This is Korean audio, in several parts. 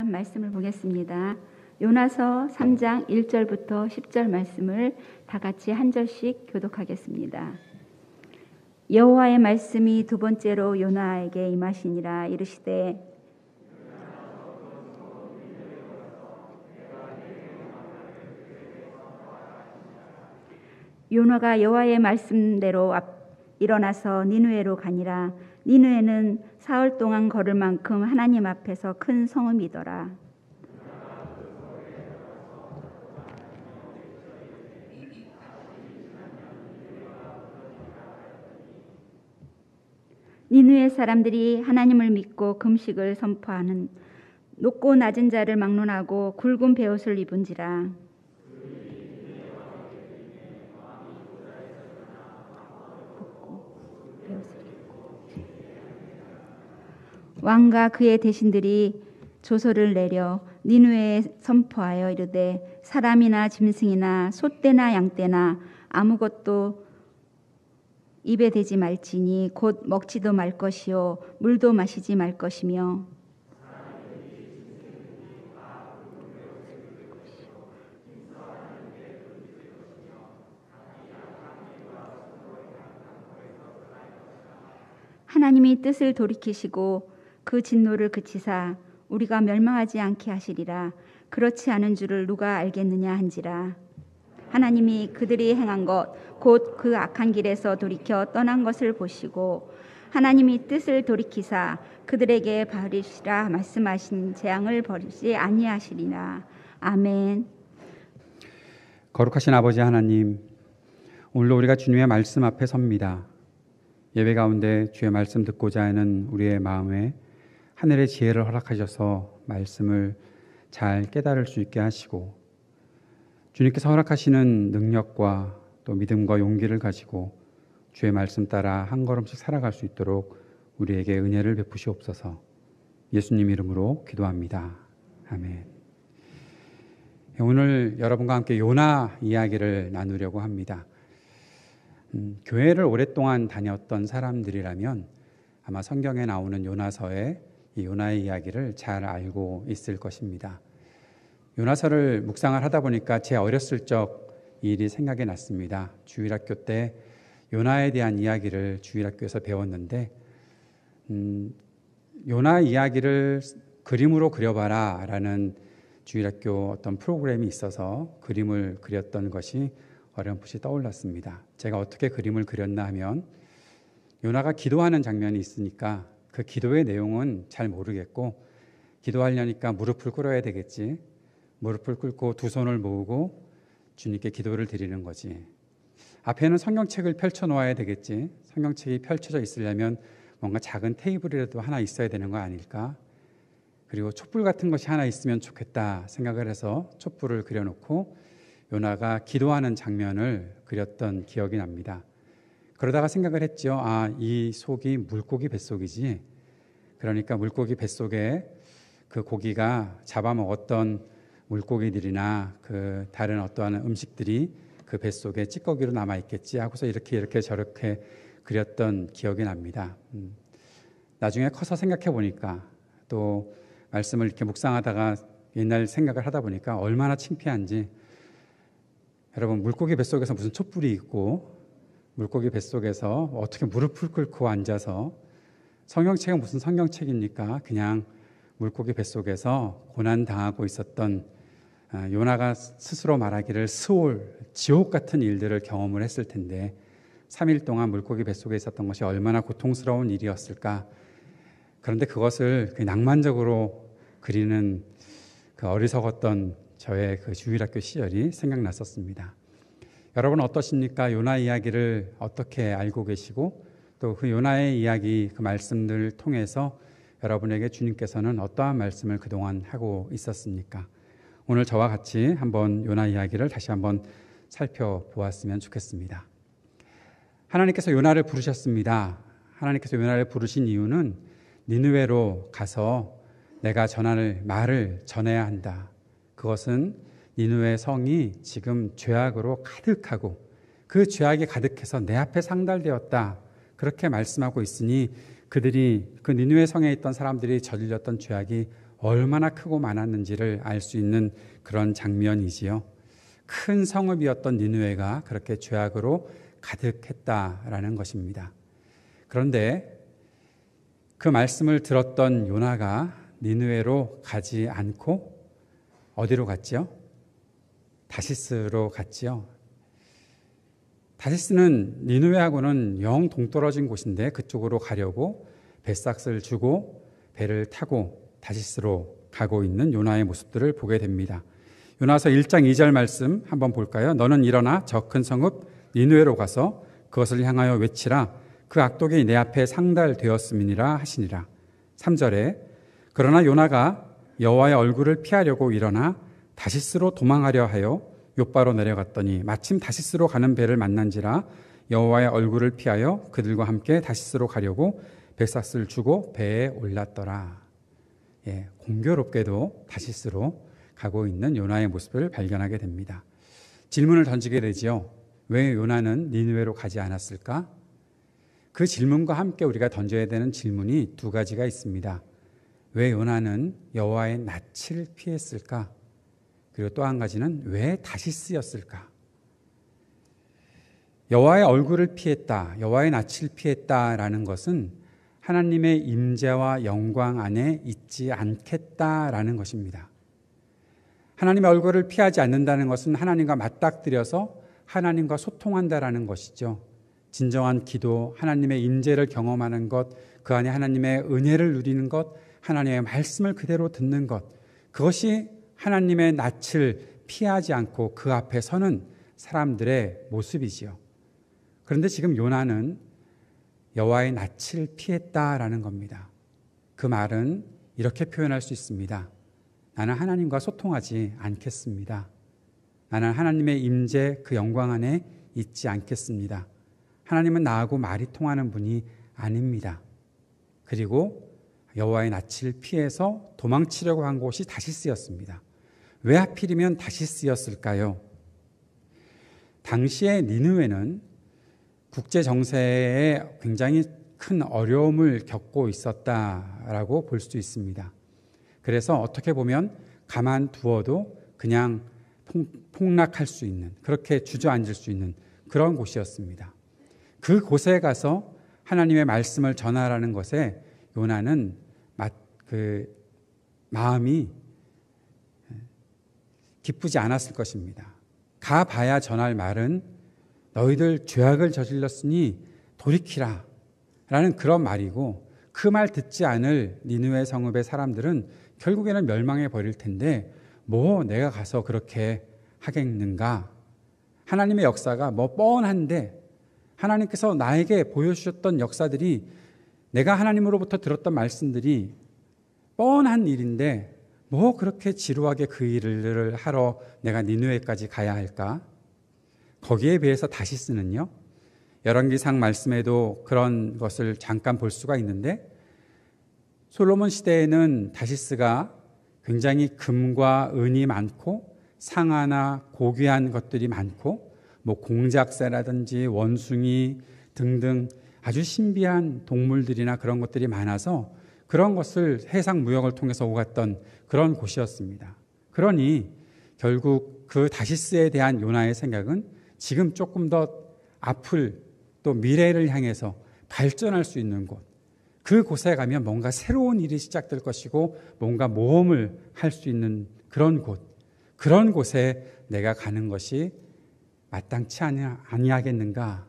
말씀을 보겠습니다. 요나서 3장 1절부터 10절 말씀을 다 같이 한 절씩 교독하겠습니다. 여호와의 말씀이 두 번째로 요나에게 임하시니라. 이르시되 요나가 여호와의 말씀대로 일어나서 니느웨로 가니라. 니느웨는 사흘 동안 걸을 만큼 하나님 앞에서 큰 성읍이더라. 니느웨 사람들이 하나님을 믿고 금식을 선포하는 높고 낮은 자를 막론하고 굵은 베옷을 입은지라. 왕과 그의 대신들이 조서를 내려 니느웨에 선포하여 이르되 사람이나 짐승이나 소떼나 양떼나 아무것도 입에 대지 말지니 곧 먹지도 말 것이요 물도 마시지 말 것이며 하나님이 뜻을 돌이키시고 그 진노를 그치사 우리가 멸망하지 않게 하시리라. 그렇지 않은 줄을 누가 알겠느냐 한지라. 하나님이 그들이 행한 것 곧 그 악한 길에서 돌이켜 떠난 것을 보시고 하나님이 뜻을 돌이키사 그들에게 버리시라 말씀하신 재앙을 버리지 아니하시리라. 아멘. 거룩하신 아버지 하나님, 오늘도 우리가 주님의 말씀 앞에 섭니다. 예배 가운데 주의 말씀 듣고자 하는 우리의 마음에 하늘의 지혜를 허락하셔서 말씀을 잘 깨달을 수 있게 하시고 주님께서 허락하시는 능력과 또 믿음과 용기를 가지고 주의 말씀 따라 한 걸음씩 살아갈 수 있도록 우리에게 은혜를 베푸시옵소서. 예수님 이름으로 기도합니다. 아멘. 오늘 여러분과 함께 요나 이야기를 나누려고 합니다. 교회를 오랫동안 다녔던 사람들이라면 아마 성경에 나오는 요나서의 이 요나의 이야기를 잘 알고 있을 것입니다. 요나서를 묵상을 하다 보니까 제 어렸을 적 일이 생각이 났습니다. 주일학교 때 요나에 대한 이야기를 주일학교에서 배웠는데 요나 이야기를 그림으로 그려봐라 라는 주일학교 어떤 프로그램이 있어서 그림을 그렸던 것이 어렴풋이 떠올랐습니다. 제가 어떻게 그림을 그렸나 하면 요나가 기도하는 장면이 있으니까 그 기도의 내용은 잘 모르겠고 기도하려니까 무릎을 꿇어야 되겠지. 무릎을 꿇고 두 손을 모으고 주님께 기도를 드리는 거지. 앞에는 성경책을 펼쳐 놓아야 되겠지. 성경책이 펼쳐져 있으려면 뭔가 작은 테이블이라도 하나 있어야 되는 거 아닐까? 그리고 촛불 같은 것이 하나 있으면 좋겠다 생각을 해서 촛불을 그려놓고 요나가 기도하는 장면을 그렸던 기억이 납니다. 그러다가 생각을 했죠. 이 속이 물고기 뱃속이지. 그러니까 물고기 뱃속에 그 고기가 잡아먹었던 물고기들이나 그 다른 어떠한 음식들이 그 뱃속에 찌꺼기로 남아있겠지 하고서 이렇게 저렇게 그렸던 기억이 납니다. 나중에 커서 생각해 보니까 또 말씀을 이렇게 묵상하다가 옛날 생각을 하다 보니까 얼마나 창피한지. 여러분, 물고기 뱃속에서 무슨 촛불이 있고 물고기 뱃속에서 어떻게 무릎을 꿇고 앉아서 성경책은 무슨 성경책입니까? 그냥 물고기 뱃속에서 고난당하고 있었던 요나가 스스로 말하기를 스올, 지옥 같은 일들을 경험을 했을 텐데 3일 동안 물고기 뱃속에 있었던 것이 얼마나 고통스러운 일이었을까. 그런데 그것을 낭만적으로 그리는 그 어리석었던 저의 그 주일학교 시절이 생각났었습니다. 여러분 어떠십니까? 요나 이야기를 어떻게 알고 계시고 또 그 요나의 이야기, 그 말씀들을 통해서 여러분에게 주님께서는 어떠한 말씀을 그동안 하고 있었습니까? 오늘 저와 같이 한번 요나 이야기를 다시 한번 살펴보았으면 좋겠습니다. 하나님께서 요나를 부르셨습니다. 하나님께서 요나를 부르신 이유는 니느웨로 가서 내가 전할 말을 전해야 한다. 그것은 니느웨 성이 지금 죄악으로 가득하고 그 죄악이 가득해서 내 앞에 상달되었다. 그렇게 말씀하고 있으니 그들이 그 니느웨 성에 있던 사람들이 저질렀던 죄악이 얼마나 크고 많았는지를 알 수 있는 그런 장면이지요. 큰 성읍이었던 니느웨가 그렇게 죄악으로 가득했다라는 것입니다. 그런데 그 말씀을 들었던 요나가 니느웨로 가지 않고 어디로 갔지요? 다시스로 갔지요. 다시스는 니느웨하고는 영 동떨어진 곳인데 그쪽으로 가려고 뱃삭을 주고 배를 타고 다시스로 가고 있는 요나의 모습들을 보게 됩니다. 요나서 1장 2절 말씀 한번 볼까요? 너는 일어나 저 큰 성읍 니느웨로 가서 그것을 향하여 외치라. 그 악독이 내 앞에 상달되었음이니라 하시니라. 3절에 그러나 요나가 여호와의 얼굴을 피하려고 일어나 다시스로 도망하려 하여 욥바로 내려갔더니 마침 다시스로 가는 배를 만난지라 여호와의 얼굴을 피하여 그들과 함께 다시스로 가려고 뱃삭을 주고 배에 올랐더라. 공교롭게도 다시스로 가고 있는 요나의 모습을 발견하게 됩니다. 질문을 던지게 되지요. 왜 요나는 니느웨로 가지 않았을까? 그 질문과 함께 우리가 던져야 되는 질문이 두 가지가 있습니다. 왜 요나는 여호와의 낯을 피했을까? 그리고 또 한 가지는 왜 다시스였을까? 여호와의 얼굴을 피했다, 여호와의 낯을 피했다라는 것은 하나님의 임재와 영광 안에 있지 않겠다라는 것입니다. 하나님의 얼굴을 피하지 않는다는 것은 하나님과 맞닥뜨려서 하나님과 소통한다라는 것이죠. 진정한 기도, 하나님의 임재를 경험하는 것, 그 안에 하나님의 은혜를 누리는 것, 하나님의 말씀을 그대로 듣는 것, 그것이 하나님의 낯을 피하지 않고 그 앞에 서는 사람들의 모습이지요. 그런데 지금 요나는 여호와의 낯을 피했다라는 겁니다. 그 말은 이렇게 표현할 수 있습니다. 나는 하나님과 소통하지 않겠습니다. 나는 하나님의 임재 그 영광 안에 있지 않겠습니다. 하나님은 나하고 말이 통하는 분이 아닙니다. 그리고 여호와의 낯을 피해서 도망치려고 한 곳이 다시스였습니다. 왜 하필이면 다시스였을까요? 당시에 니느웨는 국제 정세에 굉장히 큰 어려움을 겪고 있었다라고 볼 수 있습니다. 그래서 어떻게 보면 가만두어도 그냥 폭락할 수 있는, 그렇게 주저앉을 수 있는 그런 곳이었습니다. 그 곳에 가서 하나님의 말씀을 전하라는 것에 요나는 마음이 기쁘지 않았을 것입니다. 가봐야 전할 말은 너희들 죄악을 저질렀으니 돌이키라 라는 그런 말이고, 그 말 듣지 않을 니느웨 성읍의 사람들은 결국에는 멸망해 버릴 텐데 뭐 내가 가서 그렇게 하겠는가. 하나님의 역사가 뭐 뻔한데, 하나님께서 나에게 보여주셨던 역사들이, 내가 하나님으로부터 들었던 말씀들이 뻔한 일인데 뭐 그렇게 지루하게 그 일을 하러 내가 니느웨까지 가야 할까? 거기에 비해서 다시스는요, 열왕기상 말씀에도 그런 것을 잠깐 볼 수가 있는데, 솔로몬 시대에는 다시스가 굉장히 금과 은이 많고 상아나 고귀한 것들이 많고 뭐 공작새라든지 원숭이 등등 아주 신비한 동물들이나 그런 것들이 많아서 그런 것을 해상 무역을 통해서 오갔던 그런 곳이었습니다. 그러니 결국 그 다시스에 대한 요나의 생각은 지금 조금 더 앞을, 또 미래를 향해서 발전할 수 있는 곳, 그곳에 가면 뭔가 새로운 일이 시작될 것이고 뭔가 모험을 할 수 있는 그런 곳, 그런 곳에 내가 가는 것이 마땅치 아니하겠는가.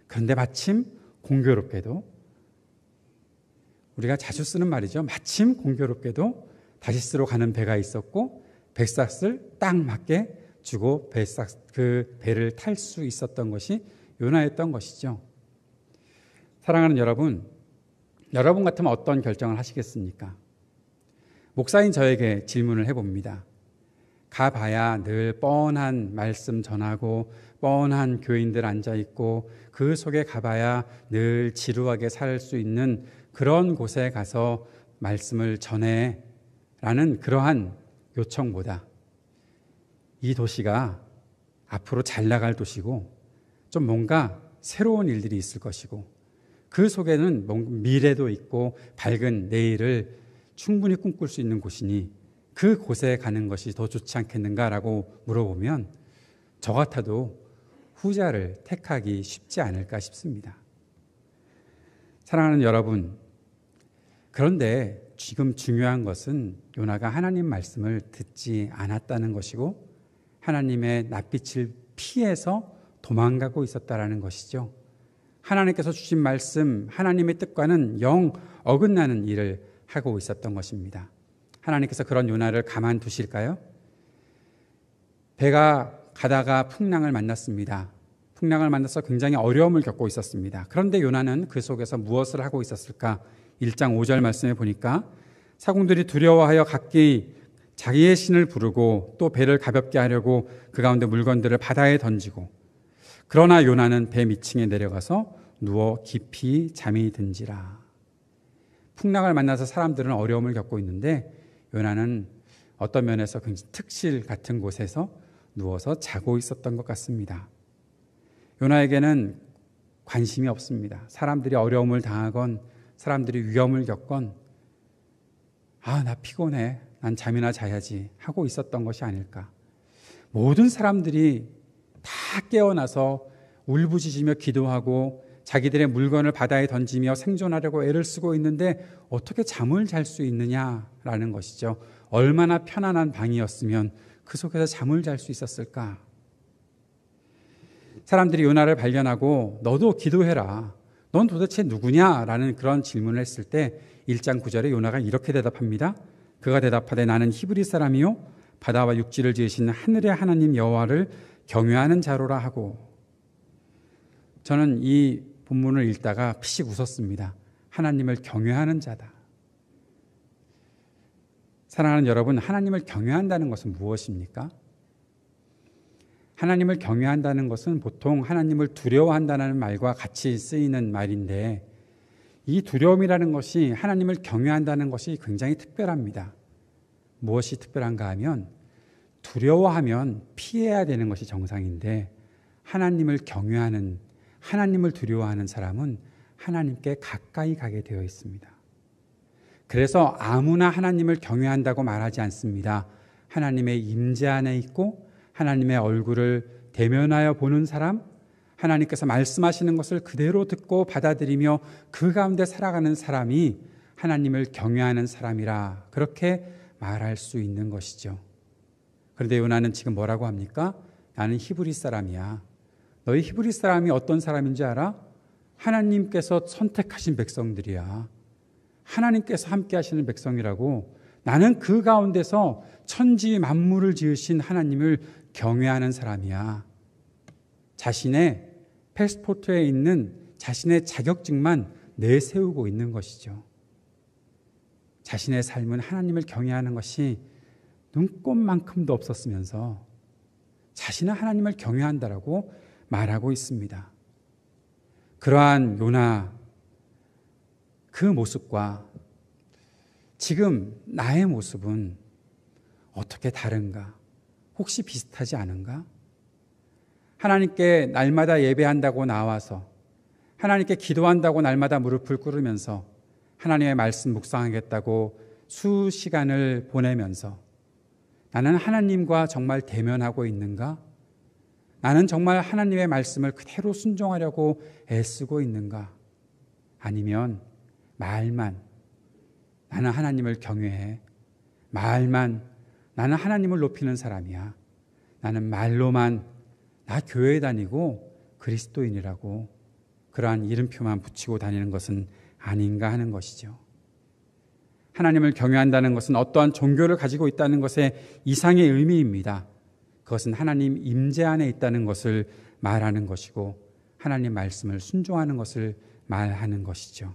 그런데 마침 공교롭게도, 우리가 자주 쓰는 말이죠. 마침 공교롭게도 다시스로 가는 배가 있었고 뱃삭을 딱 맞게 주고 그 배를 탈 수 있었던 것이 요나였던 것이죠. 사랑하는 여러분, 여러분 같으면 어떤 결정을 하시겠습니까? 목사인 저에게 질문을 해봅니다. 가봐야 늘 뻔한 말씀 전하고 뻔한 교인들 앉아있고 그 속에 가봐야 늘 지루하게 살 수 있는 그런 곳에 가서 말씀을 전해 라는 그러한 요청보다 이 도시가 앞으로 잘 나갈 도시고 좀 뭔가 새로운 일들이 있을 것이고 그 속에는 미래도 있고 밝은 내일을 충분히 꿈꿀 수 있는 곳이니 그 곳에 가는 것이 더 좋지 않겠는가라고 물어보면 저 같아도 후자를 택하기 쉽지 않을까 싶습니다. 사랑하는 여러분, 그런데 지금 중요한 것은 요나가 하나님 말씀을 듣지 않았다는 것이고 하나님의 낯빛을 피해서 도망가고 있었다라는 것이죠. 하나님께서 주신 말씀, 하나님의 뜻과는 영 어긋나는 일을 하고 있었던 것입니다. 하나님께서 그런 요나를 가만두실까요? 배가 가다가 풍랑을 만났습니다. 풍랑을 만나서 굉장히 어려움을 겪고 있었습니다. 그런데 요나는 그 속에서 무엇을 하고 있었을까? 1장 5절 말씀에 보니까 사공들이 두려워하여 각기 자기의 신을 부르고 또 배를 가볍게 하려고 그 가운데 물건들을 바다에 던지고 그러나 요나는 배 밑층에 내려가서 누워 깊이 잠이 든지라. 풍랑을 만나서 사람들은 어려움을 겪고 있는데 요나는 어떤 면에서 굉장히 특실 같은 곳에서 누워서 자고 있었던 것 같습니다. 요나에게는 관심이 없습니다. 사람들이 어려움을 당하건 사람들이 위험을 겪건 나 피곤해, 난 잠이나 자야지 하고 있었던 것이 아닐까. 모든 사람들이 다 깨어나서 울부짖으며 기도하고 자기들의 물건을 바다에 던지며 생존하려고 애를 쓰고 있는데 어떻게 잠을 잘 수 있느냐라는 것이죠. 얼마나 편안한 방이었으면 그 속에서 잠을 잘 수 있었을까. 사람들이 요나를 발견하고 너도 기도해라, 넌 도대체 누구냐라는 그런 질문을 했을 때 1장 9절에 요나가 이렇게 대답합니다. 그가 대답하되 나는 히브리 사람이요 바다와 육지를 지으신 하늘의 하나님 여호와를 경외하는 자로라 하고. 저는 이 본문을 읽다가 피식 웃었습니다. 하나님을 경외하는 자다. 사랑하는 여러분, 하나님을 경외한다는 것은 무엇입니까? 하나님을 경외한다는 것은 보통 하나님을 두려워한다는 말과 같이 쓰이는 말인데 이 두려움이라는 것이 하나님을 경외한다는 것이 굉장히 특별합니다. 무엇이 특별한가 하면 두려워하면 피해야 되는 것이 정상인데 하나님을 경외하는, 하나님을 두려워하는 사람은 하나님께 가까이 가게 되어 있습니다. 그래서 아무나 하나님을 경외한다고 말하지 않습니다. 하나님의 임재 안에 있고 하나님의 얼굴을 대면하여 보는 사람, 하나님께서 말씀하시는 것을 그대로 듣고 받아들이며 그 가운데 살아가는 사람이 하나님을 경외하는 사람이라 그렇게 말할 수 있는 것이죠. 그런데 요나는 지금 뭐라고 합니까? 나는 히브리 사람이야. 너희 히브리 사람이 어떤 사람인지 알아? 하나님께서 선택하신 백성들이야. 하나님께서 함께 하시는 백성이라고. 나는 그 가운데서 천지 만물을 지으신 하나님을 경외하는 사람이야. 자신의 패스포트에 있는 자신의 자격증만 내세우고 있는 것이죠. 자신의 삶은 하나님을 경외하는 것이 눈꼽만큼도 없었으면서 자신은 하나님을 경외한다라고 말하고 있습니다. 그러한 요나 그 모습과 지금 나의 모습은 어떻게 다른가? 혹시 비슷하지 않은가? 하나님께 날마다 예배한다고 나와서 하나님께 기도한다고 날마다 무릎을 꿇으면서 하나님의 말씀 묵상하겠다고 수시간을 보내면서 나는 하나님과 정말 대면하고 있는가? 나는 정말 하나님의 말씀을 그대로 순종하려고 애쓰고 있는가? 아니면 말만 나는 하나님을 경외해, 말만 나는 하나님을 높이는 사람이야, 나는 말로만 나 교회에 다니고 그리스도인이라고 그러한 이름표만 붙이고 다니는 것은 아닌가 하는 것이죠. 하나님을 경외한다는 것은 어떠한 종교를 가지고 있다는 것의 이상의 의미입니다. 그것은 하나님 임재 안에 있다는 것을 말하는 것이고 하나님 말씀을 순종하는 것을 말하는 것이죠.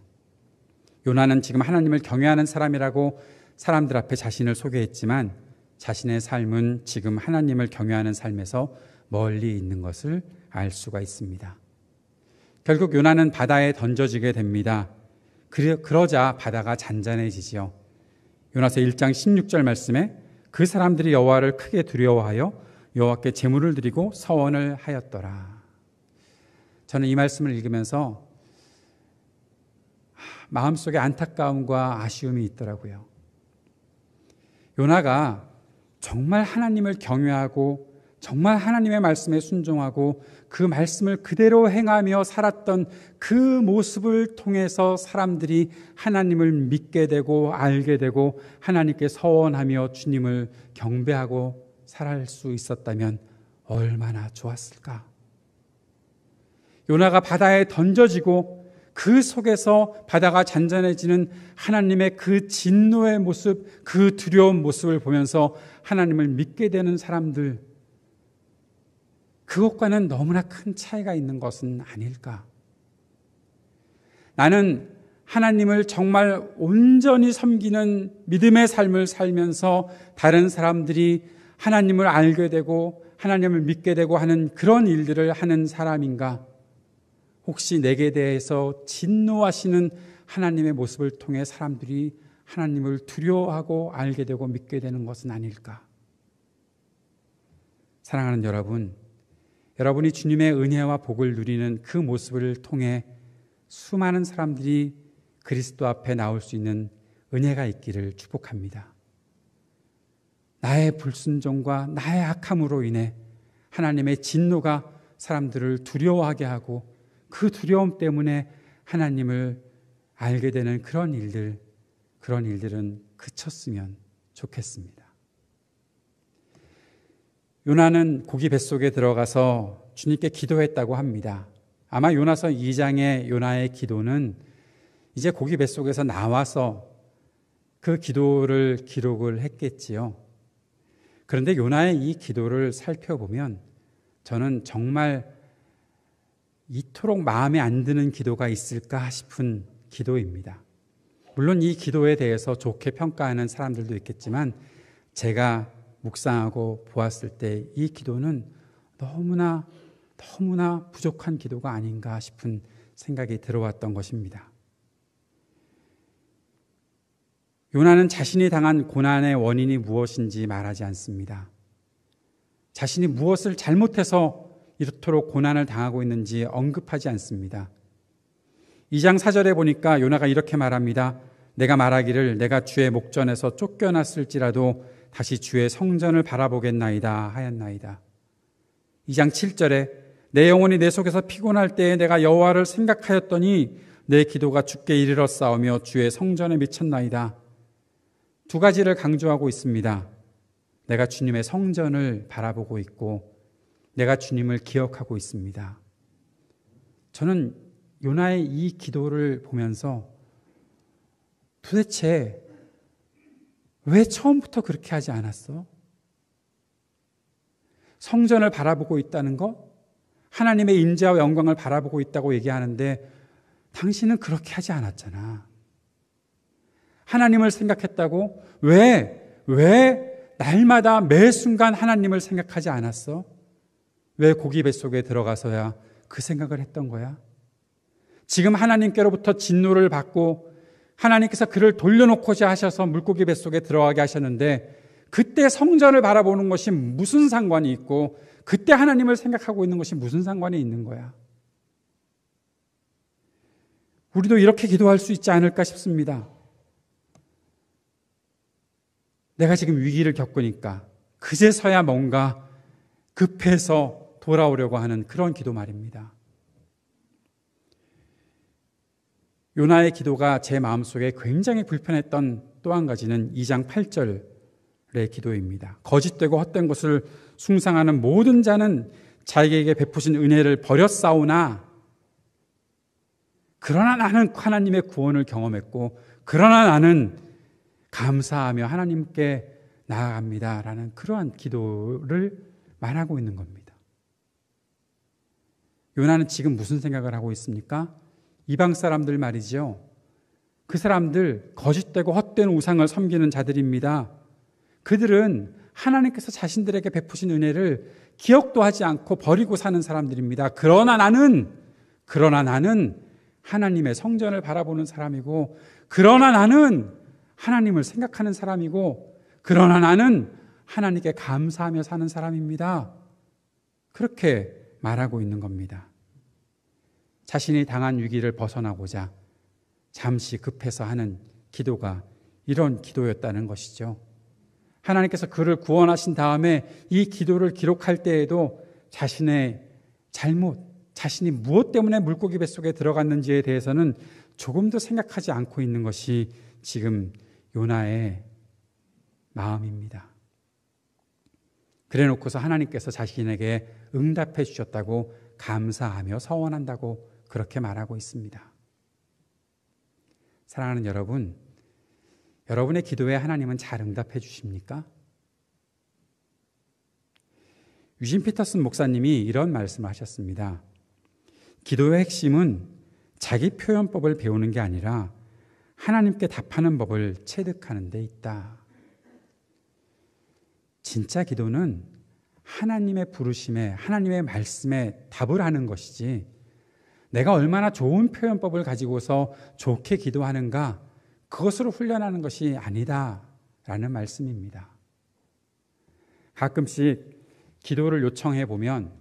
요나는 지금 하나님을 경외하는 사람이라고 사람들 앞에 자신을 소개했지만 자신의 삶은 지금 하나님을 경외하는 삶에서 멀리 있는 것을 알 수가 있습니다. 결국 요나는 바다에 던져지게 됩니다. 그러자 바다가 잔잔해지지요. 요나서 1장 16절 말씀에 그 사람들이 여호와를 크게 두려워하여 여호와께 제물을 드리고 서원을 하였더라. 저는 이 말씀을 읽으면서 마음속에 안타까움과 아쉬움이 있더라고요. 요나가 정말 하나님을 경외하고 정말 하나님의 말씀에 순종하고 그 말씀을 그대로 행하며 살았던 그 모습을 통해서 사람들이 하나님을 믿게 되고 알게 되고 하나님께 서원하며 주님을 경배하고 살아갈 수 있었다면 얼마나 좋았을까? 요나가 바다에 던져지고 그 속에서 바다가 잔잔해지는 하나님의 그 진노의 모습, 그 두려운 모습을 보면서 하나님을 믿게 되는 사람들, 그것과는 너무나 큰 차이가 있는 것은 아닐까? 나는 하나님을 정말 온전히 섬기는 믿음의 삶을 살면서 다른 사람들이 하나님을 알게 되고 하나님을 믿게 되고 하는 그런 일들을 하는 사람인가? 혹시 내게 대해서 진노하시는 하나님의 모습을 통해 사람들이 하나님을 두려워하고 알게 되고 믿게 되는 것은 아닐까? 사랑하는 여러분, 여러분이 주님의 은혜와 복을 누리는 그 모습을 통해 수많은 사람들이 그리스도 앞에 나올 수 있는 은혜가 있기를 축복합니다. 나의 불순종과 나의 악함으로 인해 하나님의 진노가 사람들을 두려워하게 하고 그 두려움 때문에 하나님을 알게 되는 그런 일들은 그쳤으면 좋겠습니다. 요나는 고기 뱃속에 들어가서 주님께 기도했다고 합니다. 아마 요나서 2장의 요나의 기도는 이제 고기 뱃속에서 나와서 그 기도를 기록을 했겠지요. 그런데 요나의 이 기도를 살펴보면 저는 정말 이토록 마음에 안 드는 기도가 있을까 싶은 기도입니다. 물론 이 기도에 대해서 좋게 평가하는 사람들도 있겠지만 제가 묵상하고 보았을 때 이 기도는 너무나 부족한 기도가 아닌가 싶은 생각이 들어왔던 것입니다. 요나는 자신이 당한 고난의 원인이 무엇인지 말하지 않습니다. 자신이 무엇을 잘못해서 이토록 고난을 당하고 있는지 언급하지 않습니다. 2장 4절에 보니까 요나가 이렇게 말합니다. 내가 말하기를 내가 주의 목전에서 쫓겨났을지라도 다시 주의 성전을 바라보겠나이다 하였나이다. 2장 7절에 내 영혼이 내 속에서 피곤할 때에 내가 여호와를 생각하였더니 내 기도가 주께 이르렀사오며 주의 성전에 미쳤나이다. 두 가지를 강조하고 있습니다. 내가 주님의 성전을 바라보고 있고 내가 주님을 기억하고 있습니다. 저는 요나의 이 기도를 보면서 도대체 왜 처음부터 그렇게 하지 않았어? 성전을 바라보고 있다는 것, 하나님의 인자와 영광을 바라보고 있다고 얘기하는데 당신은 그렇게 하지 않았잖아. 하나님을 생각했다고? 왜 날마다 매 순간 하나님을 생각하지 않았어? 왜 고기 뱃속에 들어가서야 그 생각을 했던 거야? 지금 하나님께로부터 진노를 받고 하나님께서 그를 돌려놓고자 하셔서 물고기 뱃속에 들어가게 하셨는데 그때 성전을 바라보는 것이 무슨 상관이 있고 그때 하나님을 생각하고 있는 것이 무슨 상관이 있는 거야? 우리도 이렇게 기도할 수 있지 않을까 싶습니다. 내가 지금 위기를 겪으니까 그제서야 뭔가 급해서 돌아오려고 하는 그런 기도 말입니다. 요나의 기도가 제 마음속에 굉장히 불편했던 또 한 가지는 2장 8절의 기도입니다. 거짓되고 헛된 것을 숭상하는 모든 자는 자기에게 베푸신 은혜를 버렸사오나 그러나 나는 하나님의 구원을 경험했고 그러나 나는 감사하며 하나님께 나아갑니다라는 그러한 기도를 말하고 있는 겁니다. 요나는 지금 무슨 생각을 하고 있습니까? 이방 사람들 말이죠. 그 사람들 거짓되고 헛된 우상을 섬기는 자들입니다. 그들은 하나님께서 자신들에게 베푸신 은혜를 기억도 하지 않고 버리고 사는 사람들입니다. 그러나 나는 하나님의 성전을 바라보는 사람이고 그러나 나는 하나님을 생각하는 사람이고 그러나 나는 하나님께 감사하며 사는 사람입니다. 그렇게 말하고 있는 겁니다. 자신이 당한 위기를 벗어나고자 잠시 급해서 하는 기도가 이런 기도였다는 것이죠. 하나님께서 그를 구원하신 다음에 이 기도를 기록할 때에도 자신의 잘못, 자신이 무엇 때문에 물고기 뱃속에 들어갔는지에 대해서는 조금도 생각하지 않고 있는 것이 지금 요나의 마음입니다. 그래 놓고서 하나님께서 자신에게 응답해 주셨다고 감사하며 서원한다고 그렇게 말하고 있습니다. 사랑하는 여러분, 여러분의 기도에 하나님은 잘 응답해 주십니까? 유진 피터슨 목사님이 이런 말씀을 하셨습니다. 기도의 핵심은 자기 표현법을 배우는 게 아니라 하나님께 답하는 법을 체득하는 데 있다. 진짜 기도는 하나님의 부르심에, 하나님의 말씀에 답을 하는 것이지, 내가 얼마나 좋은 표현법을 가지고서 좋게 기도하는가, 그것으로 훈련하는 것이 아니다라는 말씀입니다. 가끔씩 기도를 요청해 보면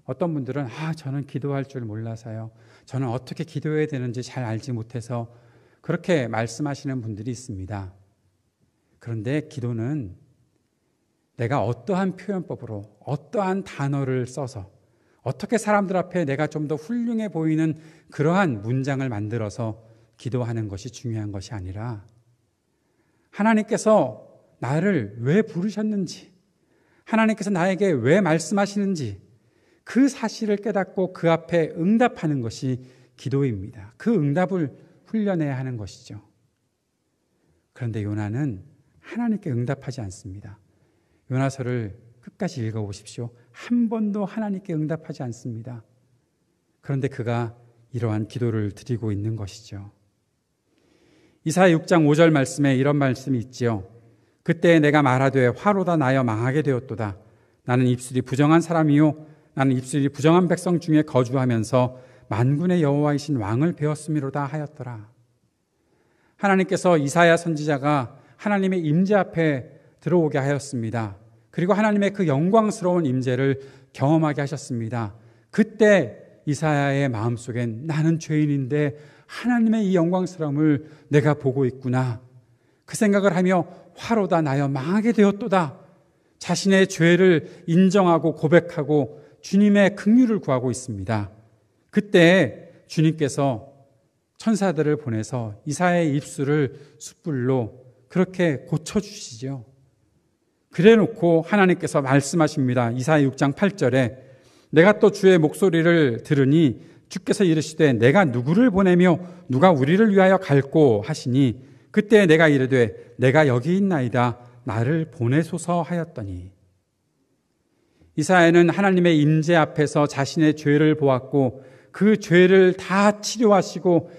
어떤 분들은 저는 기도할 줄 몰라서요, 저는 어떻게 기도해야 되는지 잘 알지 못해서, 그렇게 말씀하시는 분들이 있습니다. 그런데 기도는 내가 어떠한 표현법으로, 어떠한 단어를 써서, 어떻게 사람들 앞에 내가 좀 더 훌륭해 보이는 그러한 문장을 만들어서 기도하는 것이 중요한 것이 아니라, 하나님께서 나를 왜 부르셨는지, 하나님께서 나에게 왜 말씀하시는지 그 사실을 깨닫고 그 앞에 응답하는 것이 기도입니다. 그 응답을 훈련해야 하는 것이죠. 그런데 요나는 하나님께 응답하지 않습니다. 요나서를 끝까지 읽어보십시오. 한 번도 하나님께 응답하지 않습니다. 그런데 그가 이러한 기도를 드리고 있는 것이죠. 이사야 6장 5절 말씀에 이런 말씀이 있지요. 그때 내가 말하되 화로다 나여 망하게 되었도다. 나는 입술이 부정한 사람이요, 나는 입술이 부정한 백성 중에 거주하면서 만군의 여호와이신 왕을 배웠음이로다 하였더라. 하나님께서 이사야 선지자가 하나님의 임재 앞에 들어오게 하였습니다. 그리고 하나님의 그 영광스러운 임재를 경험하게 하셨습니다. 그때 이사야의 마음속엔 나는 죄인인데 하나님의 이 영광스러움을 내가 보고 있구나, 그 생각을 하며 화로다 나여 망하게 되었도다. 자신의 죄를 인정하고 고백하고 주님의 긍휼을 구하고 있습니다. 그때 주님께서 천사들을 보내서 이사야의 입술을 숯불로 그렇게 고쳐주시죠. 그래놓고 하나님께서 말씀하십니다. 이사야 6장 8절에 내가 또 주의 목소리를 들으니 주께서 이르시되 내가 누구를 보내며 누가 우리를 위하여 갈꼬 하시니 그때 내가 이르되 내가 여기 있나이다, 나를 보내소서 하였더니. 이사야는 하나님의 임재 앞에서 자신의 죄를 보았고 그 죄를 다 치료하시고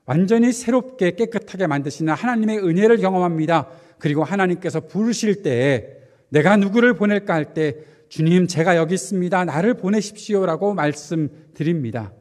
완전히 새롭게 깨끗하게 만드시는 하나님의 은혜를 경험합니다. 그리고 하나님께서 부르실 때에 내가 누구를 보낼까 할 때 주님 제가 여기 있습니다, 나를 보내십시오라고 말씀드립니다.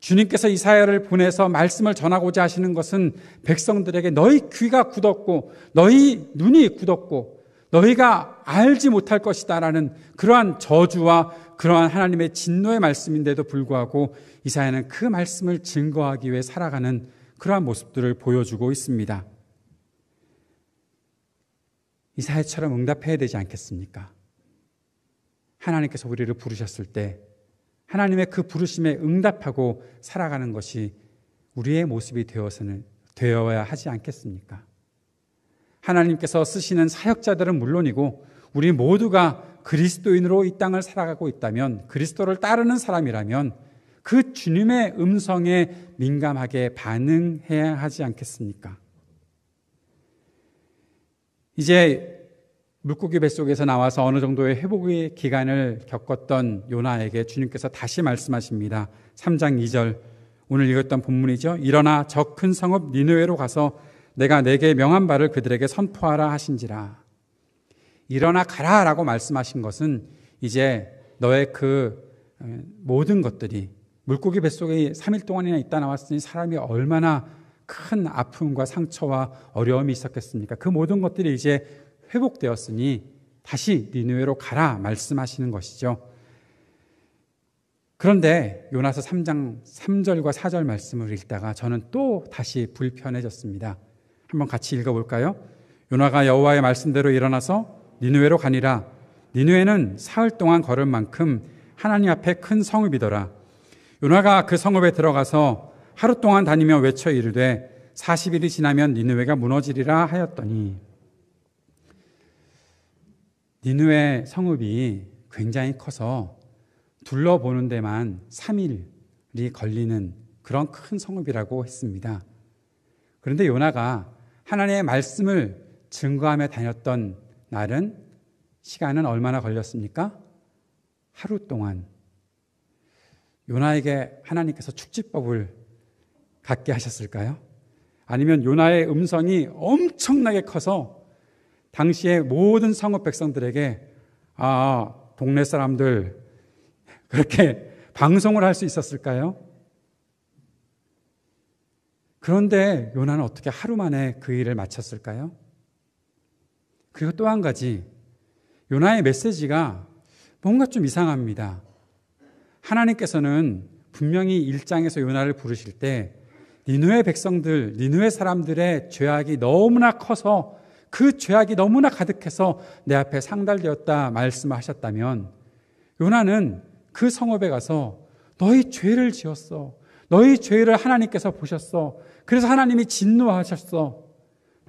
주님께서 이사야를 보내서 말씀을 전하고자 하시는 것은 백성들에게 너희 귀가 굳었고 너희 눈이 굳었고 너희가 알지 못할 것이다 라는 그러한 저주와 그러한 하나님의 진노의 말씀인데도 불구하고 이사야는 그 말씀을 증거하기 위해 살아가는 그러한 모습들을 보여주고 있습니다. 이사야처럼 응답해야 되지 않겠습니까? 하나님께서 우리를 부르셨을 때 하나님의 그 부르심에 응답하고 살아가는 것이 우리의 모습이 되어야 하지 않겠습니까? 하나님께서 쓰시는 사역자들은 물론이고 우리 모두가 그리스도인으로 이 땅을 살아가고 있다면, 그리스도를 따르는 사람이라면 그 주님의 음성에 민감하게 반응해야 하지 않겠습니까? 이제 물고기 뱃속에서 나와서 어느 정도의 회복의 기간을 겪었던 요나에게 주님께서 다시 말씀하십니다. 3장 2절, 오늘 읽었던 본문이죠. 일어나 저 큰 성읍 니느웨로 가서 내가 내게 명한 바를 그들에게 선포하라 하신지라. 일어나 가라라고 말씀하신 것은 이제 너의 그 모든 것들이, 물고기 뱃속에 3일 동안이나 있다 나왔으니 사람이 얼마나 큰 아픔과 상처와 어려움이 있었겠습니까? 그 모든 것들이 이제 회복되었으니 다시 니느웨로 가라 말씀하시는 것이죠. 그런데 요나서 3장 3절과 4절 말씀을 읽다가 저는 또 다시 불편해졌습니다. 한번 같이 읽어볼까요? 요나가 여호와의 말씀대로 일어나서 니느웨로 가니라. 니느웨는 사흘 동안 걸을 만큼 하나님 앞에 큰 성읍이더라. 요나가 그 성읍에 들어가서 하루 동안 다니며 외쳐 이르되 40일이 지나면 니느웨가 무너지리라 하였더니, 니느웨 성읍이 굉장히 커서 둘러보는 데만 3일이 걸리는 그런 큰 성읍이라고 했습니다. 그런데 요나가 하나님의 말씀을 증거하며 다녔던 날은, 시간은 얼마나 걸렸습니까? 하루 동안. 요나에게 하나님께서 축지법을 갖게 하셨을까요? 아니면 요나의 음성이 엄청나게 커서 당시의 모든 성읍 백성들에게 동네 사람들 그렇게 방송을 할 수 있었을까요? 그런데 요나는 어떻게 하루 만에 그 일을 마쳤을까요? 그리고 또 한 가지, 요나의 메시지가 뭔가 좀 이상합니다. 하나님께서는 분명히 1장에서 요나를 부르실 때 니느웨 백성들, 니느웨 사람들의 죄악이 너무나 커서 그 죄악이 너무나 가득해서 내 앞에 상달되었다 말씀하셨다면, 요나는 그 성읍에 가서 너희 죄를 지었어. 너희 죄를 하나님께서 보셨어. 그래서 하나님이 진노하셨어.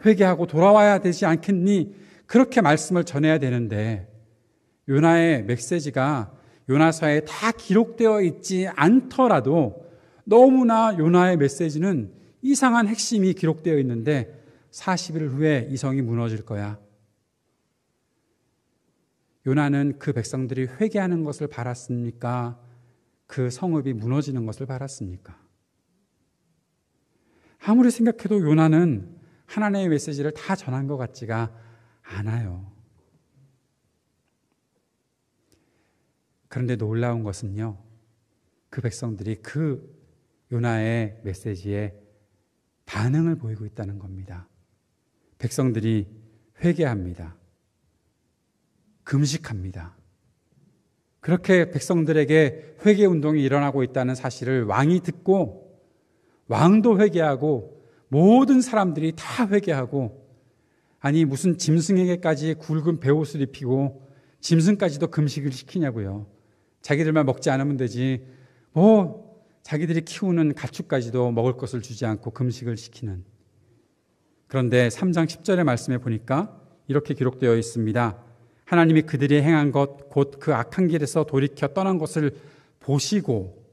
회개하고 돌아와야 되지 않겠니? 그렇게 말씀을 전해야 되는데, 요나의 메시지가 요나서에 다 기록되어 있지 않더라도 너무나 요나의 메시지는 이상한 핵심이 기록되어 있는데 40일 후에 이 성이 무너질 거야. 요나는 그 백성들이 회개하는 것을 바랐습니까? 그 성읍이 무너지는 것을 바랐습니까? 아무리 생각해도 요나는 하나님의 메시지를 다 전한 것 같지가 않아요. 그런데 놀라운 것은요, 그 백성들이 그 요나의 메시지에 반응을 보이고 있다는 겁니다. 백성들이 회개합니다. 금식합니다. 그렇게 백성들에게 회개 운동이 일어나고 있다는 사실을 왕이 듣고, 왕도 회개하고 모든 사람들이 다 회개하고, 아니 무슨 짐승에게까지 굵은 베옷을 입히고 짐승까지도 금식을 시키냐고요. 자기들만 먹지 않으면 되지 자기들이 키우는 가축까지도 먹을 것을 주지 않고 금식을 시키는. 그런데 3장 10절의 말씀에 보니까 이렇게 기록되어 있습니다. 하나님이 그들이 행한 것 곧 그 악한 길에서 돌이켜 떠난 것을 보시고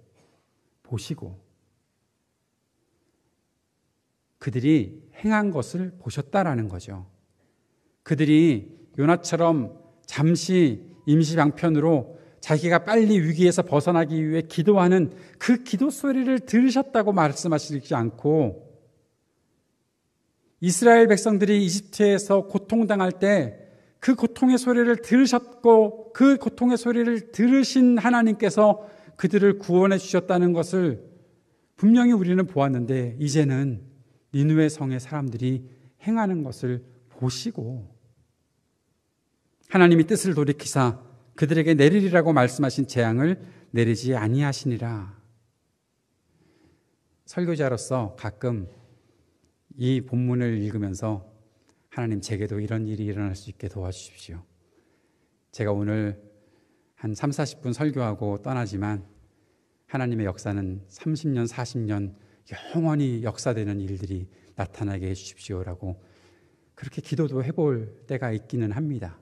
그들이 행한 것을 보셨다라는 거죠. 그들이 요나처럼 잠시 임시방편으로 자기가 빨리 위기에서 벗어나기 위해 기도하는 그 기도 소리를 들으셨다고 말씀하시지 않고, 이스라엘 백성들이 이집트에서 고통당할 때 그 고통의 소리를 들으셨고, 그 고통의 소리를 들으신 하나님께서 그들을 구원해 주셨다는 것을 분명히 우리는 보았는데, 이제는 니느웨 성의 사람들이 행하는 것을 보시고 하나님이 뜻을 돌이키사 그들에게 내리리라고 말씀하신 재앙을 내리지 아니하시니라. 설교자로서 가끔 이 본문을 읽으면서 하나님, 제게도 이런 일이 일어날 수 있게 도와주십시오. 제가 오늘 한 3, 40분 설교하고 떠나지만 하나님의 역사는 30년, 40년 영원히 역사되는 일들이 나타나게 해주십시오라고 그렇게 기도도 해볼 때가 있기는 합니다.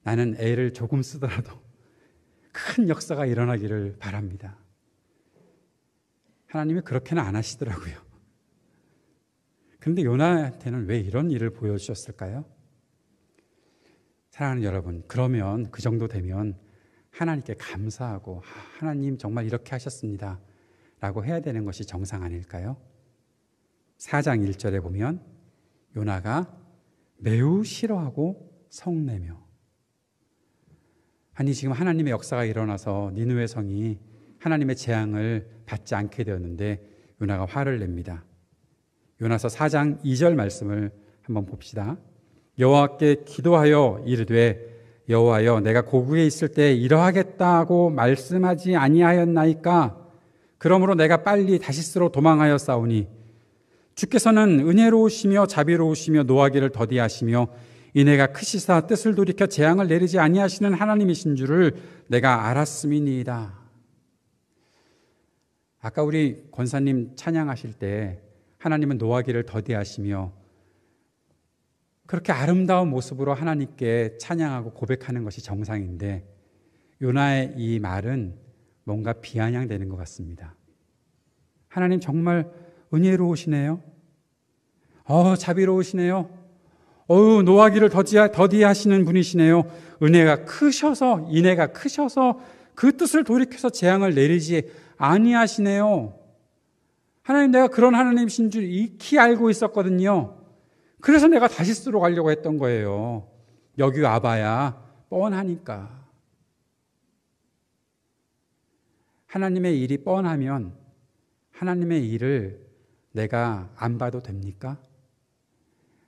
나는 애를 조금 쓰더라도 큰 역사가 일어나기를 바랍니다. 하나님이 그렇게는 안 하시더라고요. 그런데 요나한테는 왜 이런 일을 보여주셨을까요? 사랑하는 여러분, 그러면 그 정도 되면 하나님께 감사하고 하나님 정말 이렇게 하셨습니다 라고 해야 되는 것이 정상 아닐까요? 4장 1절에 보면 요나가 매우 싫어하고 성내며, 아니 지금 하나님의 역사가 일어나서 니느웨 성이 하나님의 재앙을 받지 않게 되었는데 요나가 화를 냅니다. 요나서 4장 2절 말씀을 한번 봅시다. 여호와께 기도하여 이르되 여호와여, 내가 고국에 있을 때 이러하겠다고 말씀하지 아니하였나이까? 그러므로 내가 빨리 다시스로 도망하여 싸우니 주께서는 은혜로우시며 자비로우시며 노하기를 더디하시며 이내가 크시사 뜻을 돌이켜 재앙을 내리지 아니하시는 하나님이신 줄을 내가 알았음이니이다. 아까 우리 권사님 찬양하실 때 하나님은 노하기를 더디하시며 그렇게 아름다운 모습으로 하나님께 찬양하고 고백하는 것이 정상인데 요나의 이 말은 뭔가 비아냥되는 것 같습니다. 하나님 정말 은혜로우시네요. 자비로우시네요. 노하기를 더디하시는 분이시네요. 은혜가 크셔서, 인애가 크셔서 그 뜻을 돌이켜서 재앙을 내리지 아니하시네요. 하나님, 내가 그런 하나님이신 줄 익히 알고 있었거든요. 그래서 내가 다시스로 가려고 했던 거예요. 여기 와봐야 뻔하니까. 하나님의 일이 뻔하면 하나님의 일을 내가 안 봐도 됩니까?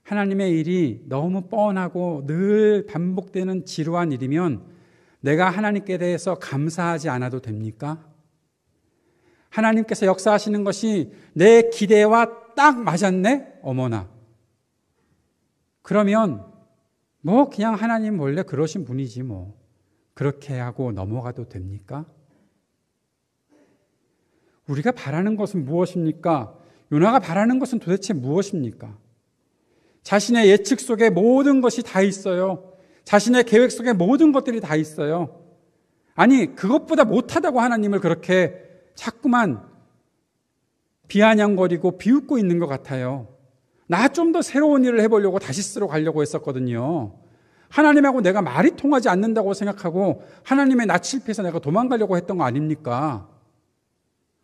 하나님의 일이 너무 뻔하고 늘 반복되는 지루한 일이면 내가 하나님께 대해서 감사하지 않아도 됩니까? 하나님께서 역사하시는 것이 내 기대와 딱 맞았네? 어머나. 그러면 그냥 하나님 원래 그러신 분이지 그렇게 하고 넘어가도 됩니까? 우리가 바라는 것은 무엇입니까? 요나가 바라는 것은 도대체 무엇입니까? 자신의 예측 속에 모든 것이 다 있어요. 자신의 계획 속에 모든 것들이 다 있어요. 아니, 그것보다 못하다고 하나님을 그렇게 자꾸만 비아냥거리고 비웃고 있는 것 같아요. 나 좀 더 새로운 일을 해보려고 다시스로 가려고 했었거든요. 하나님하고 내가 말이 통하지 않는다고 생각하고 하나님의 낯을 피해서 내가 도망가려고 했던 거 아닙니까?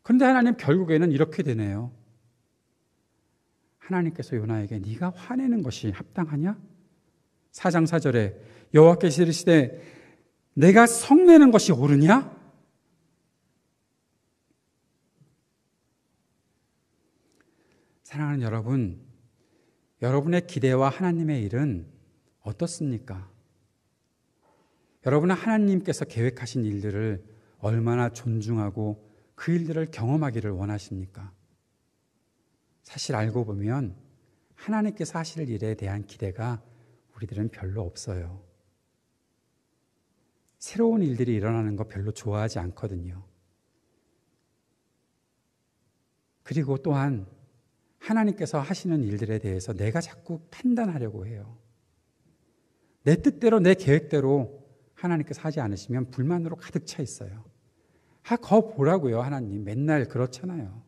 그런데 하나님 결국에는 이렇게 되네요. 하나님께서 요나에게 네가 화내는 것이 합당하냐? 4장 4절에 여호와께서 이르시되 내가 성내는 것이 옳으냐? 사랑하는 여러분, 여러분의 기대와 하나님의 일은 어떻습니까? 여러분은 하나님께서 계획하신 일들을 얼마나 존중하고 그 일들을 경험하기를 원하십니까? 사실 알고 보면 하나님께서 하실 일에 대한 기대가 우리들은 별로 없어요. 새로운 일들이 일어나는 거 별로 좋아하지 않거든요. 그리고 또한 하나님께서 하시는 일들에 대해서 내가 자꾸 판단하려고 해요. 내 뜻대로 내 계획대로 하나님께서 하지 않으시면 불만으로 가득 차 있어요. 거 보라고요. 하나님 맨날 그렇잖아요.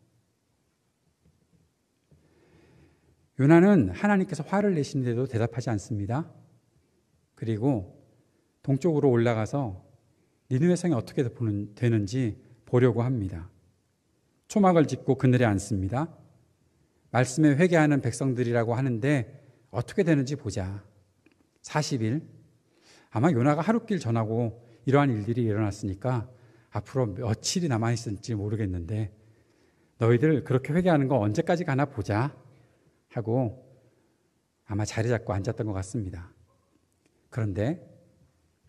요나는 하나님께서 화를 내시는데도 대답하지 않습니다. 그리고 동쪽으로 올라가서 니느웨 성이 어떻게 되는지 보려고 합니다. 초막을 짓고 그늘에 앉습니다. 말씀에 회개하는 백성들이라고 하는데 어떻게 되는지 보자. 40일. 아마 요나가 하룻길 전하고 이러한 일들이 일어났으니까 앞으로 며칠이 남아있을지 모르겠는데 너희들 그렇게 회개하는 거 언제까지 가나 보자 하고 아마 자리 잡고 앉았던 것 같습니다. 그런데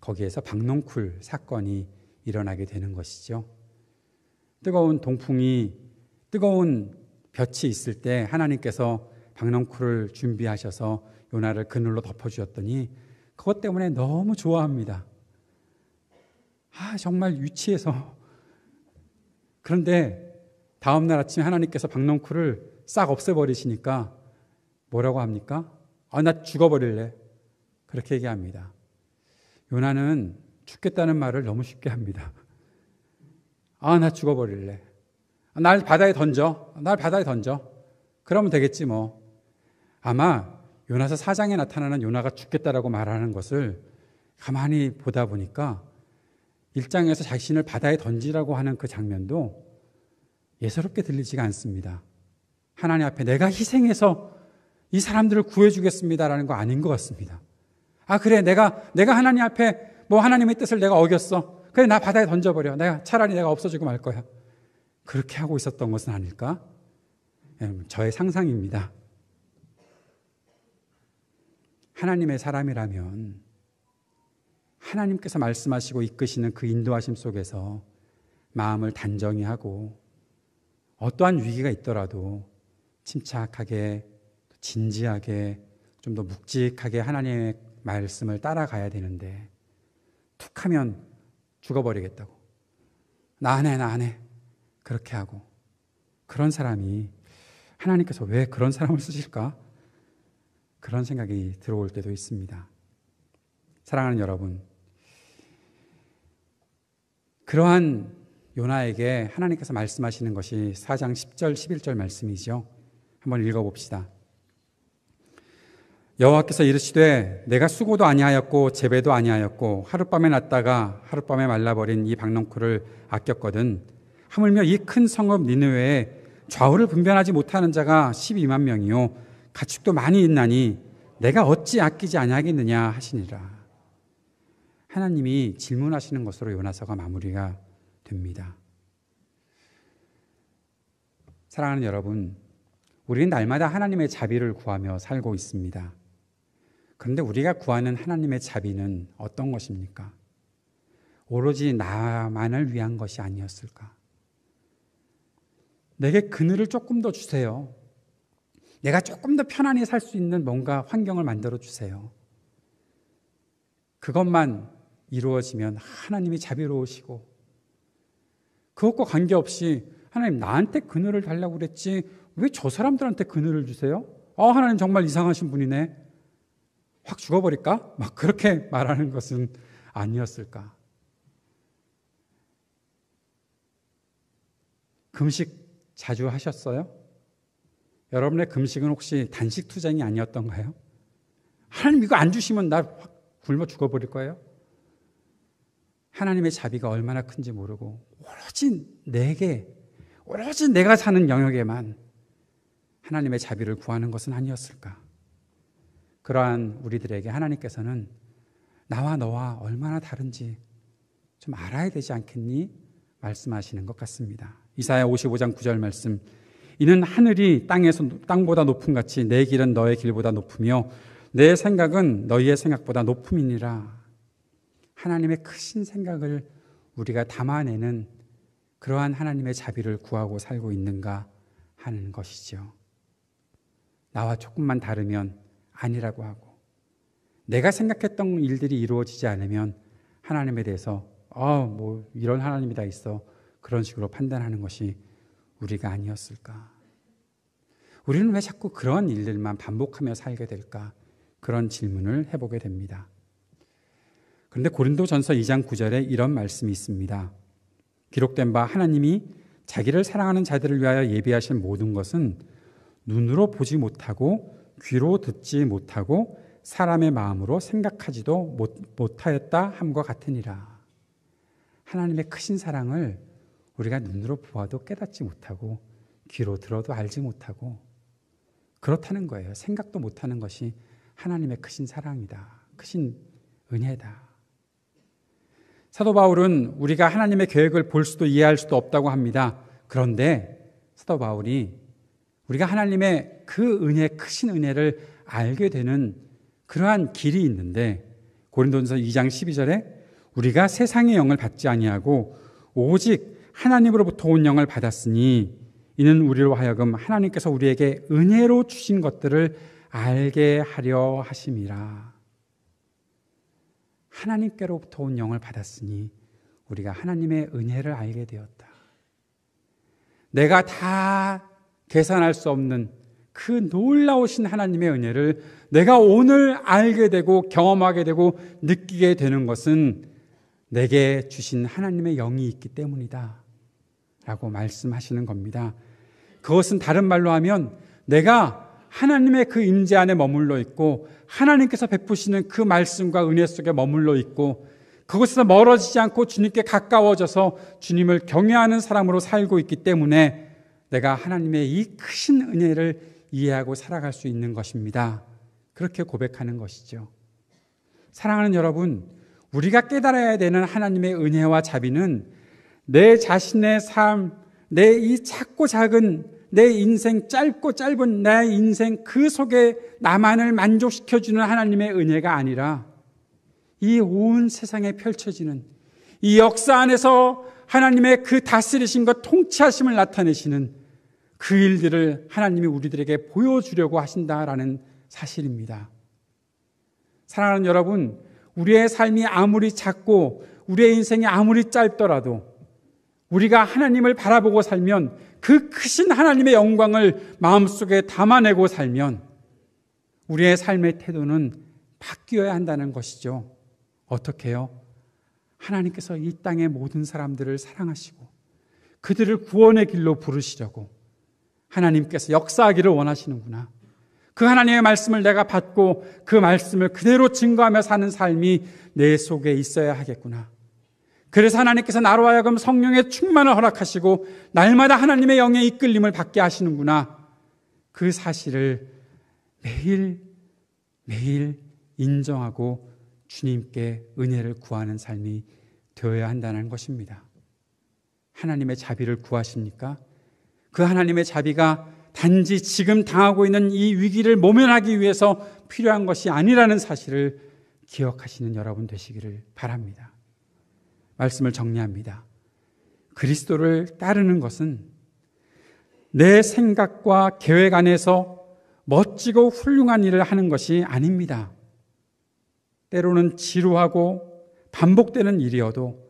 거기에서 박농쿨 사건이 일어나게 되는 것이죠. 뜨거운 동풍이, 뜨거운 볕이 있을 때 하나님께서 박농쿨을 준비하셔서 요나를 그늘로 덮어주었더니 그것 때문에 너무 좋아합니다. 정말 유치해서. 그런데 다음날 아침에 하나님께서 박농쿨을 싹 없애버리시니까 뭐라고 합니까? 나 죽어버릴래. 그렇게 얘기합니다. 요나는 죽겠다는 말을 너무 쉽게 합니다. 나 죽어버릴래. 날 바다에 던져. 그러면 되겠지 뭐. 아마 요나서 4장에 나타나는 요나가 죽겠다라고 말하는 것을 가만히 보다 보니까 1장에서 자신을 바다에 던지라고 하는 그 장면도 예사롭게 들리지가 않습니다. 하나님 앞에 내가 희생해서 이 사람들을 구해주겠습니다라는 거 아닌 것 같습니다. 그래, 내가 하나님 앞에 하나님의 뜻을 내가 어겼어. 그래, 나 바다에 던져버려. 차라리 내가 없어지고 말 거야. 그렇게 하고 있었던 것은 아닐까? 저의 상상입니다. 하나님의 사람이라면 하나님께서 말씀하시고 이끄시는 그 인도하심 속에서 마음을 단정히 하고 어떠한 위기가 있더라도 침착하게, 진지하게, 좀 더 묵직하게 하나님의 말씀을 따라가야 되는데 툭하면 죽어버리겠다고, 나 안 해 그렇게 하고, 그런 사람이 하나님께서 왜 그런 사람을 쓰실까? 그런 생각이 들어올 때도 있습니다. 사랑하는 여러분, 그러한 요나에게 하나님께서 말씀하시는 것이 4장 10절 11절 말씀이죠. 한번 읽어봅시다. 여호와께서 이르시되 내가 수고도 아니하였고 재배도 아니하였고 하룻밤에 났다가 하룻밤에 말라버린 이 박농쿨을 아꼈거든 하물며 이 큰 성읍 니느웨에 좌우를 분별하지 못하는 자가 12만 명이요 가축도 많이 있나니 내가 어찌 아끼지 아니하겠느냐 하시니라. 하나님이 질문하시는 것으로 요나서가 마무리가 됩니다. 사랑하는 여러분, 우리는 날마다 하나님의 자비를 구하며 살고 있습니다. 그런데 우리가 구하는 하나님의 자비는 어떤 것입니까? 오로지 나만을 위한 것이 아니었을까? 내게 그늘을 조금 더 주세요. 내가 조금 더 편안히 살 수 있는 뭔가 환경을 만들어 주세요. 그것만 이루어지면 하나님이 자비로우시고, 그것과 관계없이 하나님 나한테 그늘을 달라고 그랬지 왜 저 사람들한테 그늘을 주세요? 하나님 정말 이상하신 분이네, 확 죽어버릴까? 막 그렇게 말하는 것은 아니었을까? 금식 자주 하셨어요? 여러분의 금식은 혹시 단식 투쟁이 아니었던가요? 하나님 이거 안 주시면 나 확 굶어 죽어버릴 거예요? 하나님의 자비가 얼마나 큰지 모르고 오로지 내가 사는 영역에만 하나님의 자비를 구하는 것은 아니었을까? 그러한 우리들에게 하나님께서는 나와 너와 얼마나 다른지 좀 알아야 되지 않겠니? 말씀하시는 것 같습니다. 이사야 55장 9절 말씀, 이는 하늘이 땅보다 높음 같이 내 길은 너의 길보다 높으며 내 생각은 너희의 생각보다 높음이니라. 하나님의 크신 생각을 우리가 담아내는 그러한 하나님의 자비를 구하고 살고 있는가 하는 것이죠. 나와 조금만 다르면 아니라고 하고, 내가 생각했던 일들이 이루어지지 않으면 하나님에 대해서 뭐 이런 하나님이 다 있어, 그런 식으로 판단하는 것이 우리가 아니었을까? 우리는 왜 자꾸 그런 일들만 반복하며 살게 될까? 그런 질문을 해보게 됩니다. 그런데 고린도전서 2장 9절에 이런 말씀이 있습니다. 기록된 바 하나님이 자기를 사랑하는 자들을 위하여 예비하신 모든 것은 눈으로 보지 못하고 귀로 듣지 못하고 사람의 마음으로 생각하지도 못하였다 함과 같으니라. 하나님의 크신 사랑을 우리가 눈으로 보아도 깨닫지 못하고 귀로 들어도 알지 못하고 그렇다는 거예요. 생각도 못하는 것이 하나님의 크신 사랑이다, 크신 은혜다. 사도 바울은 우리가 하나님의 계획을 볼 수도 이해할 수도 없다고 합니다. 그런데 사도 바울이 우리가 하나님의 그 은혜, 크신 은혜를 알게 되는 그러한 길이 있는데, 고린도전서 2장 12절에 우리가 세상의 영을 받지 아니하고 오직 하나님으로부터 온 영을 받았으니 이는 우리로 하여금 하나님께서 우리에게 은혜로 주신 것들을 알게 하려 하심이라. 하나님께로부터 온 영을 받았으니 우리가 하나님의 은혜를 알게 되었다. 내가 다 계산할 수 없는 그 놀라우신 하나님의 은혜를 내가 오늘 알게 되고 경험하게 되고 느끼게 되는 것은 내게 주신 하나님의 영이 있기 때문이다 라고 말씀하시는 겁니다. 그것은 다른 말로 하면 내가 하나님의 그 임재 안에 머물러 있고 하나님께서 베푸시는 그 말씀과 은혜 속에 머물러 있고 그곳에서 멀어지지 않고 주님께 가까워져서 주님을 경외하는 사람으로 살고 있기 때문에 내가 하나님의 이 크신 은혜를 이해하고 살아갈 수 있는 것입니다. 그렇게 고백하는 것이죠. 사랑하는 여러분, 우리가 깨달아야 되는 하나님의 은혜와 자비는 내 자신의 삶, 내 이 작고 작은 내 인생, 짧고 짧은 내 인생 그 속에 나만을 만족시켜주는 하나님의 은혜가 아니라 이 온 세상에 펼쳐지는 이 역사 안에서 하나님의 그 다스리심과 통치하심을 나타내시는 그 일들을 하나님이 우리들에게 보여주려고 하신다라는 사실입니다. 사랑하는 여러분, 우리의 삶이 아무리 작고 우리의 인생이 아무리 짧더라도 우리가 하나님을 바라보고 살면, 그 크신 하나님의 영광을 마음속에 담아내고 살면 우리의 삶의 태도는 바뀌어야 한다는 것이죠. 어떻게 해요? 하나님께서 이 땅의 모든 사람들을 사랑하시고 그들을 구원의 길로 부르시려고 하나님께서 역사하기를 원하시는구나. 그 하나님의 말씀을 내가 받고 그 말씀을 그대로 증거하며 사는 삶이 내 속에 있어야 하겠구나. 그래서 하나님께서 나로 하여금 성령의 충만을 허락하시고 날마다 하나님의 영의 이끌림을 받게 하시는구나. 그 사실을 매일 인정하고 주님께 은혜를 구하는 삶이 되어야 한다는 것입니다. 하나님의 자비를 구하십니까? 그 하나님의 자비가 단지 지금 당하고 있는 이 위기를 모면하기 위해서 필요한 것이 아니라는 사실을 기억하시는 여러분 되시기를 바랍니다. 말씀을 정리합니다. 그리스도를 따르는 것은 내 생각과 계획 안에서 멋지고 훌륭한 일을 하는 것이 아닙니다. 때로는 지루하고 반복되는 일이어도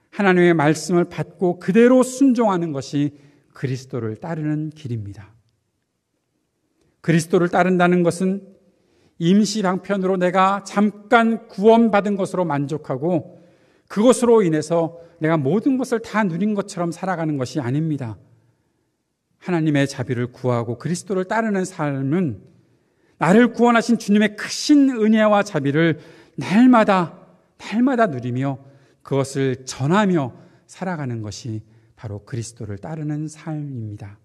하나님의 말씀을 받고 그대로 순종하는 것이 그리스도를 따르는 길입니다. 그리스도를 따른다는 것은 임시 방편으로 내가 잠깐 구원받은 것으로 만족하고 그것으로 인해서 내가 모든 것을 다 누린 것처럼 살아가는 것이 아닙니다. 하나님의 자비를 구하고 그리스도를 따르는 삶은 나를 구원하신 주님의 크신 은혜와 자비를 날마다 누리며 그것을 전하며 살아가는 것이 바로 그리스도를 따르는 삶입니다.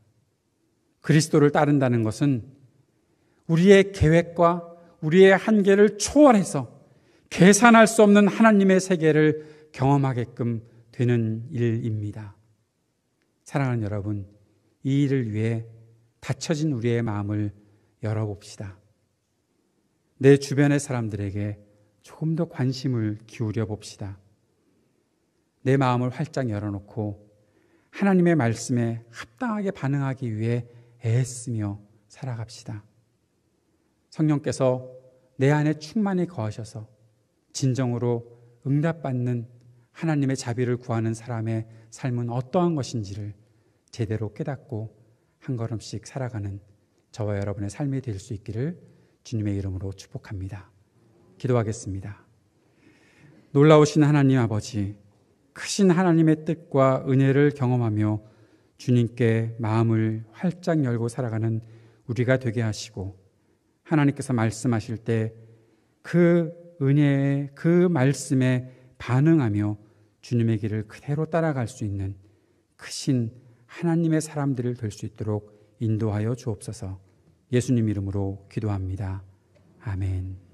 그리스도를 따른다는 것은 우리의 계획과 우리의 한계를 초월해서 계산할 수 없는 하나님의 세계를 경험하게끔 되는 일입니다. 사랑하는 여러분, 이 일을 위해 닫혀진 우리의 마음을 열어봅시다. 내 주변의 사람들에게 조금 더 관심을 기울여 봅시다. 내 마음을 활짝 열어놓고 하나님의 말씀에 합당하게 반응하기 위해 애쓰며 살아갑시다. 성령께서 내 안에 충만히 거하셔서 진정으로 응답받는 하나님의 자비를 구하는 사람의 삶은 어떠한 것인지를 제대로 깨닫고 한 걸음씩 살아가는 저와 여러분의 삶이 될 수 있기를 주님의 이름으로 축복합니다. 기도하겠습니다. 놀라우신 하나님 아버지, 크신 하나님의 뜻과 은혜를 경험하며 주님께 마음을 활짝 열고 살아가는 우리가 되게 하시고, 하나님께서 말씀하실 때 그 은혜의 그 말씀에 반응하며 주님의 길을 그대로 따라갈 수 있는 크신 하나님의 사람들을 될 수 있도록 인도하여 주옵소서. 예수님 이름으로 기도합니다. 아멘.